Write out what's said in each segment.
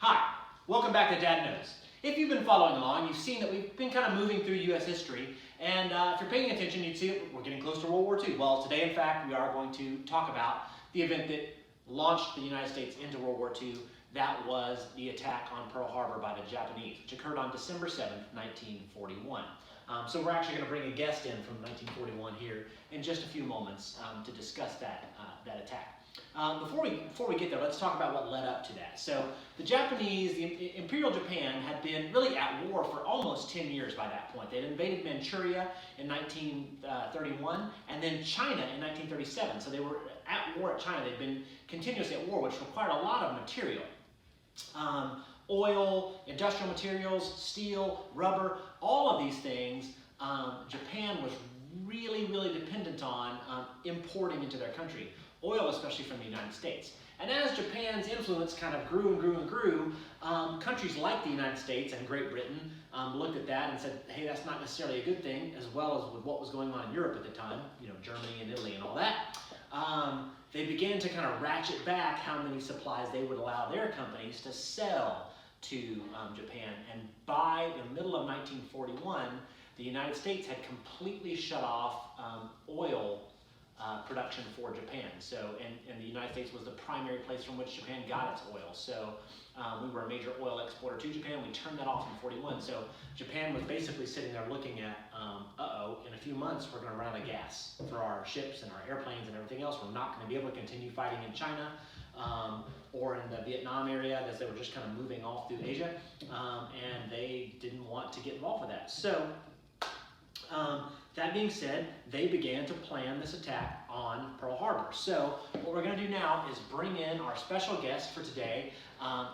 Hi, welcome back to Dad Knows. If you've been following along, you've seen that we've been kind of moving through U.S. history, and if you're paying attention, you'd see that we're getting close to World War II. Well, today, in fact, we are going to talk about the event that launched the United States into World War II. That was the attack on Pearl Harbor by the Japanese, which occurred on December 7th, 1941. So we're actually going to bring a guest in from 1941 here in just a few moments to discuss that attack. Before we get there, let's talk about what led up to that. So the Japanese, the Imperial Japan, had been really at war for almost 10 years by that point. They had invaded Manchuria in 1931 and then China in 1937. So they were at war at China. They'd been continuously at war, which required a lot of material. Oil, industrial materials, steel, rubber, all of these things, Japan was really dependent on importing into their country. Oil, especially from the United States. And as Japan's influence kind of grew and grew, countries like the United States and Great Britain looked at that and said, hey, that's not necessarily a good thing, as well as with what was going on in Europe at the time, you know, Germany and Italy and all that. They began to kind of ratchet back how many supplies they would allow their companies to sell to Japan. And by the middle of 1941, the United States had completely shut off oil production for Japan. So, and the United States was the primary place from which Japan got its oil. So we were a major oil exporter to Japan. We turned that off in 41. So Japan was basically sitting there looking at, in a few months we're going to run out of gas for our ships and our airplanes and everything else. We're not going to be able to continue fighting in China or in the Vietnam area, as they were just kind of moving off through Asia. And they didn't want to get involved with that. So that being said, they began to plan this attack on Pearl Harbor. So what we're going to do now is bring in our special guest for today,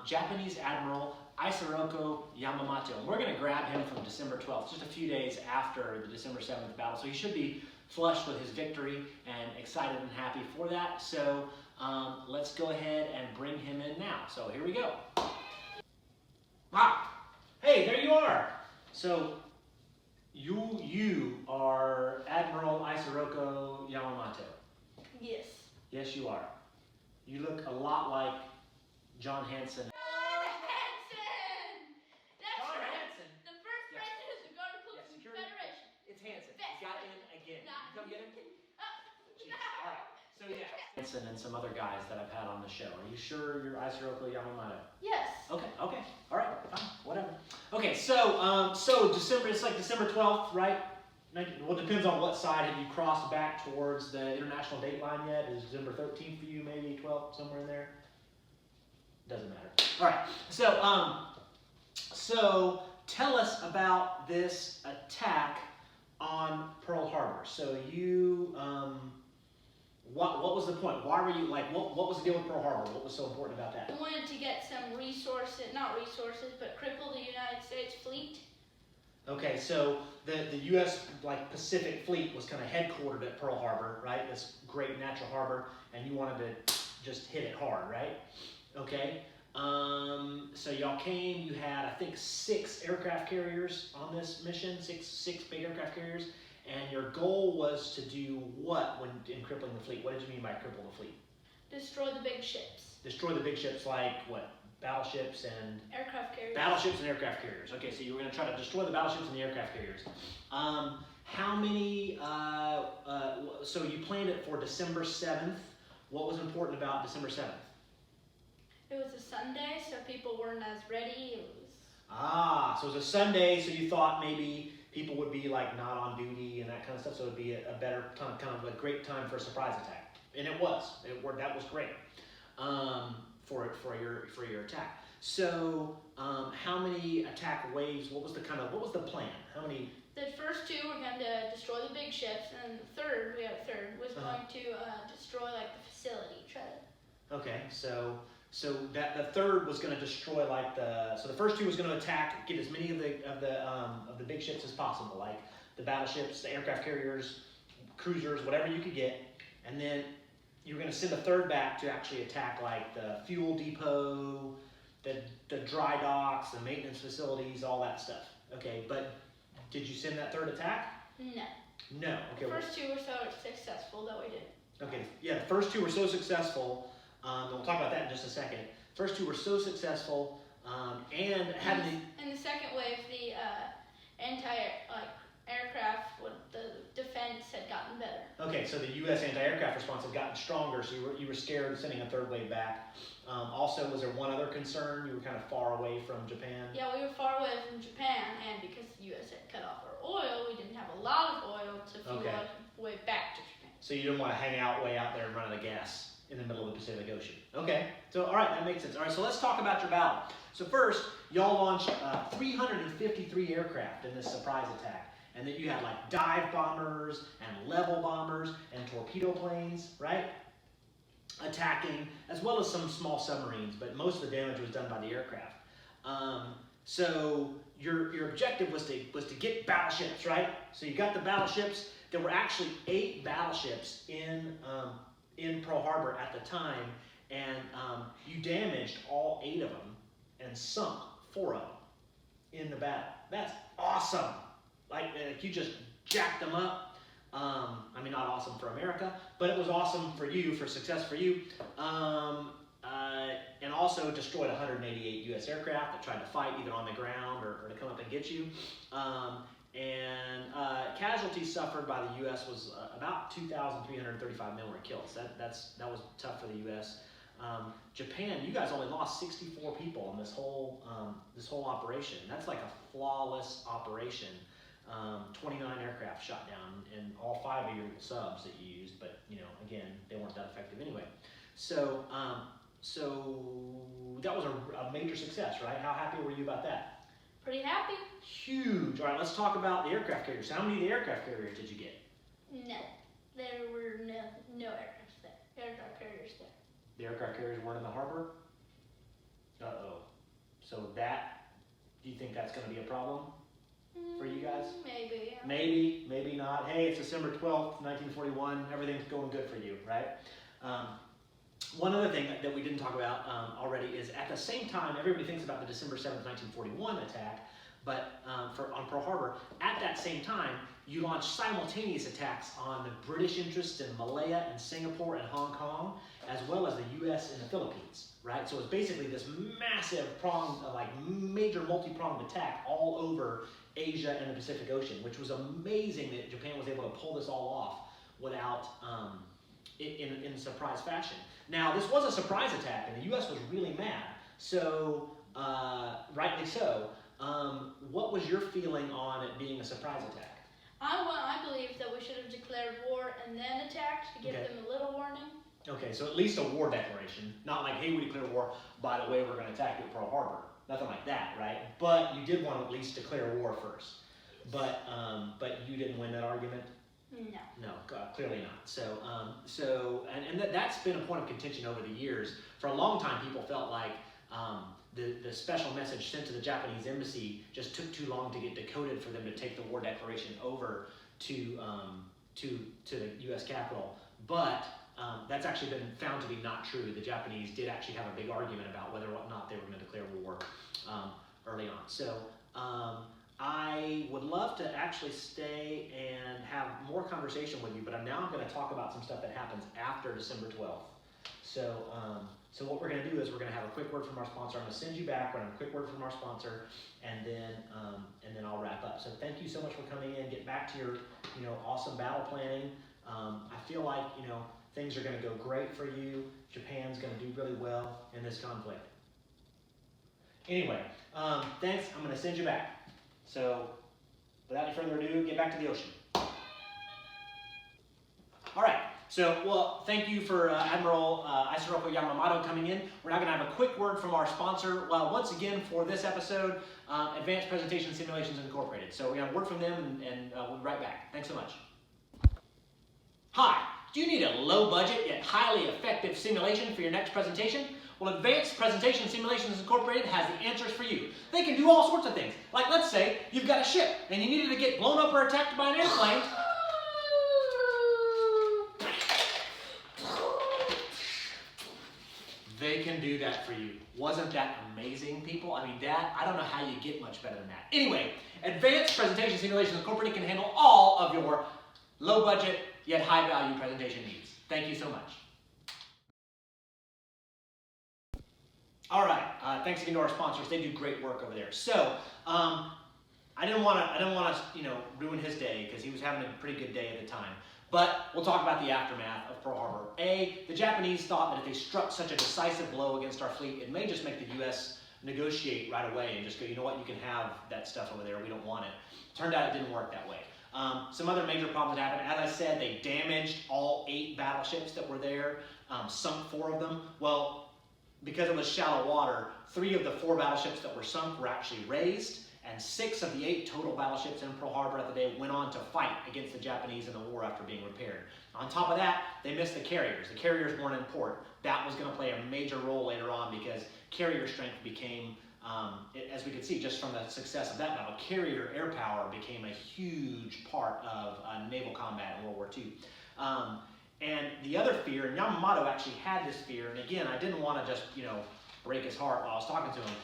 Japanese Admiral Isoroku Yamamoto. And we're going to grab him from December 12th, just a few days after the December 7th battle. So he should be flushed with his victory and excited and happy for that. So let's go ahead and bring him in now. So here we go. Wow. Hey, there you are. So you are Admiral Isoroku Yamamoto. Yes. Yes, you are. You look a lot like John Hanson. Hanson! That's John right. Hanson. The first president of the Guard of Yes, Confederation. It's Hanson. Best. He got in again. Nah. You come get him? Jeez. No. All right. So yeah, Hanson and some other guys that I've had on the show. Are you sure you're Isoroku Yamamoto? Yes. Okay. All right, fine, whatever. Okay, so December, it's like December 12th, right? Well, it depends on what side. Have you crossed back towards the international date line yet? Is December 13th for you, maybe 12th, somewhere in there? Doesn't matter. All right, so tell us about this attack on Pearl Harbor. So you, what was the point? Why were you, like, what was the deal with Pearl Harbor? What was so important about that? We wanted to get some resources, not resources, but cripple the United States fleet. Okay, so the U.S. like Pacific Fleet was kind of headquartered at Pearl Harbor, right? This great natural harbor, and you wanted to just hit it hard, right? Okay, so y'all came. You had, I think, 6 aircraft carriers on this mission, six big aircraft carriers, and your goal was to do what when in crippling the fleet? What did you mean by cripple the fleet? Destroy the big ships. Destroy the big ships, like what? Battleships and aircraft carriers. Battleships and aircraft carriers. Okay, so you were going to try to destroy the battleships and the aircraft carriers. How many? So you planned it for December 7th. What was important about December 7th? It was a Sunday, so people weren't as ready. It was. So it was a Sunday, so you thought maybe people would be like not on duty and that kind of stuff. So it would be a better time, kind of a great time for a surprise attack, and it was. That was great. For your attack. So how many attack waves? What was the plan? How many? The first 2 were going to destroy the big ships, and the third, was going to destroy like the facility. Okay, so that the third was going to destroy like the first 2 was going to attack, get as many of the big ships as possible, like the battleships, the aircraft carriers, cruisers, whatever you could get, and then you were going to send a third back to actually attack like the fuel depot, the dry docks, the maintenance facilities, all that stuff. Okay, but did you send that third attack? No. No. Okay. The first 2 were so successful that we didn't. Okay. Yeah, the first 2 were so successful. And we'll talk about that in just a second. First 2 were so successful and having the In the second wave, the aircraft with the defense had gotten better. Okay, so the U.S. anti-aircraft response had gotten stronger, so you were scared of sending a third wave back. Also, was there one other concern? You were kind of far away from Japan? Yeah, we were far away from Japan, and because the U.S. had cut off our oil, we didn't have a lot of oil to fuel our way back to Japan. So you didn't want to hang out way out there and run out of gas in the middle of the Pacific Ocean. Okay, so all right, that makes sense. All right, so let's talk about your battle. So first, y'all launched 353 aircraft in this surprise attack. And then you had like dive bombers and level bombers and torpedo planes, right? Attacking, as well as some small submarines, but most of the damage was done by the aircraft. So your objective was to get battleships, right? So you got the battleships. There were actually 8 battleships in Pearl Harbor at the time, and you damaged all 8 of them and sunk 4 of them in the battle. That's awesome. Like you just jacked them up. I mean, not awesome for America, but it was awesome for you, for success for you. And also destroyed 188 U.S. aircraft that tried to fight either on the ground or to come up and get you. Casualties suffered by the U.S. was about 2,335 men were killed. So that was tough for the U.S. Japan, you guys only lost 64 people in this whole operation. That's like a flawless operation. 29 aircraft shot down, and all 5 of your subs that you used, but again, they weren't that effective anyway. So that was a major success, right? How happy were you about that? Pretty happy. Huge. All right, let's talk about the aircraft carriers. How many of the aircraft carriers did you get? No, there were no aircraft carriers there. The aircraft carriers weren't in the harbor? Uh-oh. So do you think that's going to be a problem for you guys? Maybe. Yeah. Maybe not. Hey, it's December 12th, 1941. Everything's going good for you, right? One other thing that we didn't talk about already is at the same time, everybody thinks about the December 7th, 1941 attack, but on Pearl Harbor, at that same time, you launched simultaneous attacks on the British interests in Malaya and Singapore and Hong Kong, as well as the U.S. in the Philippines, right? So it was basically this massive major multi-pronged attack all over Asia and the Pacific Ocean, which was amazing that Japan was able to pull this all off without in surprise fashion. Now, this was a surprise attack, and the U.S. was really mad. So, rightly so. What was your feeling on it being a surprise attack? I believe that we should have declared war and then attacked to give them a little warning. Okay, so at least a war declaration. Not like, hey, we declare war, by the way, we're going to attack you at Pearl Harbor. Nothing like that, right? But you did want to at least declare war first. But you didn't win that argument? No, clearly not. So that's been a point of contention over the years. For a long time, people felt like the special message sent to the Japanese embassy just took too long to get decoded for them to take the war declaration over to the U.S. Capitol. But that's actually been found to be not true. The Japanese did actually have a big argument about whether or not they were going to declare war early on. So I would love to actually stay and have more conversation with you, but now I'm going to talk about some stuff that happens after December 12th. So what we're going to do is we're going to have a quick word from our sponsor. I'm going to send you back a quick word from our sponsor, and then I'll wrap up. So thank you so much for coming in. Get back to your awesome battle planning. I feel like things are going to go great for you. Japan's going to do really well in this conflict. Anyway, thanks. I'm going to send you back. So, without any further ado, get back to the ocean. All right. So, well, thank you for Admiral Isoroku Yamamoto coming in. We're now going to have a quick word from our sponsor. Well, once again, for this episode, Advanced Presentation Simulations Incorporated. So, we're going to have a word from them, and we'll be right back. Thanks so much. Hi. Do you need a low-budget yet highly effective simulation for your next presentation? Well, Advanced Presentation Simulations Incorporated has the answers for you. They can do all sorts of things. Like, let's say you've got a ship and you needed to get blown up or attacked by an airplane. They can do that for you. Wasn't that amazing, people? I mean, I don't know how you get much better than that. Anyway, Advanced Presentation Simulations Incorporated can handle all of your low-budget yet high-value presentation needs. Thank you so much. All right, thanks again to our sponsors. They do great work over there. So, I didn't want to, ruin his day because he was having a pretty good day at the time. But we'll talk about the aftermath of Pearl Harbor. The Japanese thought that if they struck such a decisive blow against our fleet, it may just make the U.S. negotiate right away and just go, you know what, you can have that stuff over there. We don't want it. Turned out it didn't work that way. Some other major problems that happened. As I said, they damaged all 8 battleships that were there, sunk 4 of them. Well, because it was shallow water, 3 of the 4 battleships that were sunk were actually raised, and 6 of the 8 total battleships in Pearl Harbor at the day went on to fight against the Japanese in the war after being repaired. On top of that, they missed the carriers. The carriers weren't in port. That was going to play a major role later on because carrier strength became, as we could see just from the success of that battle, carrier air power became a huge part of naval combat in World War II. And the other fear, and Yamamoto actually had this fear, and again, I didn't want to just, break his heart while I was talking to him,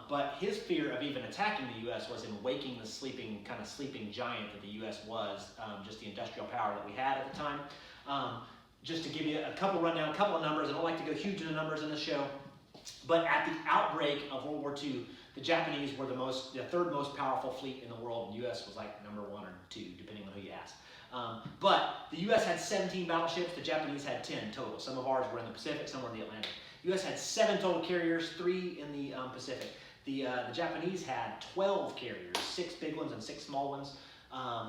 but his fear of even attacking the U.S. was in waking the sleeping giant that the U.S. was, just the industrial power that we had at the time. Just to give you a couple of numbers, I don't like to go huge into numbers in the show, but at the outbreak of World War II, the Japanese were the 3rd most powerful fleet in the world, and the U.S. was like number 1 or 2, depending on who you ask. But the U.S. had 17 battleships, the Japanese had 10 total. Some of ours were in the Pacific, some were in the Atlantic. The U.S. had 7 total carriers, 3 in the Pacific. The Japanese had 12 carriers, 6 big ones and 6 small ones.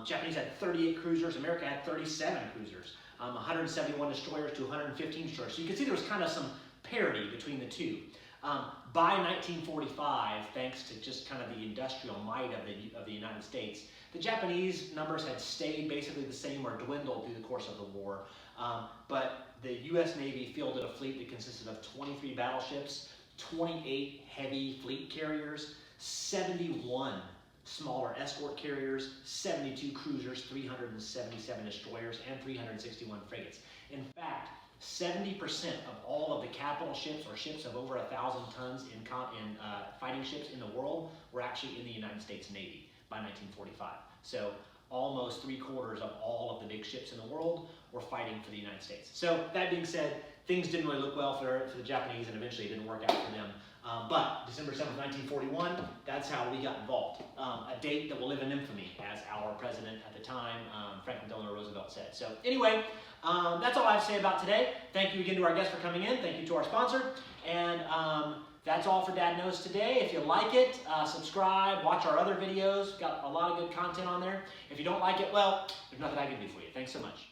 Japanese had 38 cruisers, America had 37 cruisers, 171 destroyers to 115 destroyers. So you can see there was kind of some parity between the two. By 1945, thanks to just kind of the industrial might of the United States, the Japanese numbers had stayed basically the same or dwindled through the course of the war. But the U.S. Navy fielded a fleet that consisted of 23 battleships, 28 heavy fleet carriers, 71 smaller escort carriers, 72 cruisers, 377 destroyers, and 361 frigates. In fact, 70% of all of the capital ships or ships of over 1,000 tons in fighting ships in the world were actually in the United States Navy by 1945. So almost 3/4 of all of the big ships in the world were fighting for the United States. So that being said, things didn't really look well for the Japanese, and eventually it didn't work out for them. But December 7th, 1941, that's how we got involved. A date that will live in infamy, as our president at the time, Franklin Delano Roosevelt, said. So anyway, that's all I have to say about today. Thank you again to our guests for coming in. Thank you to our sponsor. And that's all for Dad Knows today. If you like it, subscribe, watch our other videos. We've got a lot of good content on there. If you don't like it, well, there's nothing I can do for you. Thanks so much.